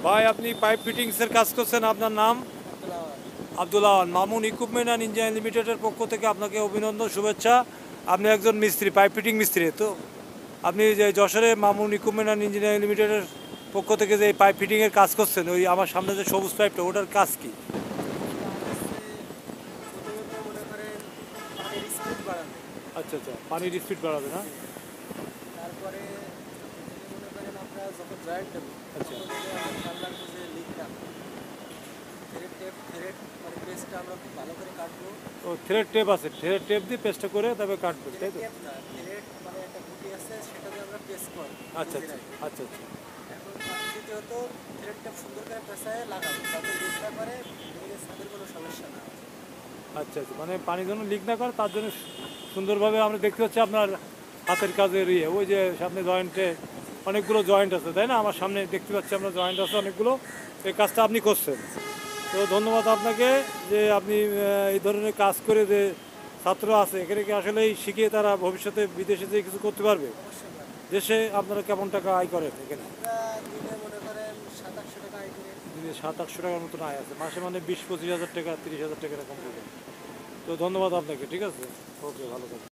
ভাই আপনি পাইপ ফিটিংসের কাজ করছেন, আপনার নাম? আব্দুল আওয়াল। মামুন ইকুইপমেন্ট অ্যান্ড ইঞ্জিনিয়ারিং লিমিটেডের পক্ষ থেকে আপনাকে অভিনন্দন, শুভেচ্ছা। আপনি একজন মিস্ত্রি, পাইপ ফিটিং মিস্ত্রি তো? আপনি যে যশোরে মামুন ইকুইপমেন্ট অ্যান্ড ইঞ্জিনিয়ারিং লিমিটেডের পক্ষ থেকে যে পাইপ ফিটিংয়ের কাজ করছেন, ওই আমার সামনে যে সবুজ পাইপটা, ওটার কাজ কি? আচ্ছা আচ্ছা, পানির স্পিড বাড়াবে না? তারপরে মনে করেন আমরা যখন জয়েন্ট দেবো আচ্ছা খেয়াল রাখবো যে লিক না থ্রেড মানে পেস্টটা আমরা খুব ভালো করে কাটবো। ও থ্রেড টেপ আছে, থ্রেড টেপ দিয়ে পেস্টটা করে তারপরে কাটবেন, তাই তো? টেপ না, থ্রেড মানে একটা গুটি আছে, সেটা দিয়ে আমরা পেস্ট করি। আচ্ছা আচ্ছা আচ্ছা আচ্ছা এখন দ্বিতীয়ত থ্রেড টেপ সুন্দর করে পেঁচায় লাগাবো যাতে লিক না করে, ছাদের কোনো সমস্যা না হয়। আচ্ছা আচ্ছা, মানে পানি যেন লিক না করে তার জন্য সুন্দরভাবে আমরা দেখতে পাচ্ছি আপনার হাতের কাজের ইয়ে, ওই যে সামনে জয়েন্টে অনেকগুলো জয়েন্ট আছে, তাই না? আমার সামনে দেখতে পাচ্ছি আমরা জয়েন্ট আছে অনেকগুলো। এই কাজটা আপনি করছেন, তো ধন্যবাদ আপনাকে যে আপনি এই ধরনের কাজ করে যে ছাত্র আছে এখানে কি আসলেই শিখিয়ে তারা ভবিষ্যতে বিদেশে যেয়ে কিছু করতে পারবে? অবশ্যই না। দেশে আপনারা কেমন টাকা আয় করেন এখানে? আমরা দিনে মনে করেন 700-800 টাকা আয় করি। দিনে 700-800 টাকার মতন আয় আছে, মাসে মানে 20-25 হাজার টাকা, 30 হাজার টাকা এরকম পড়বে। তো ধন্যবাদ আপনাকে, ঠিক আছে, ওকে, ভালো থাকবেন।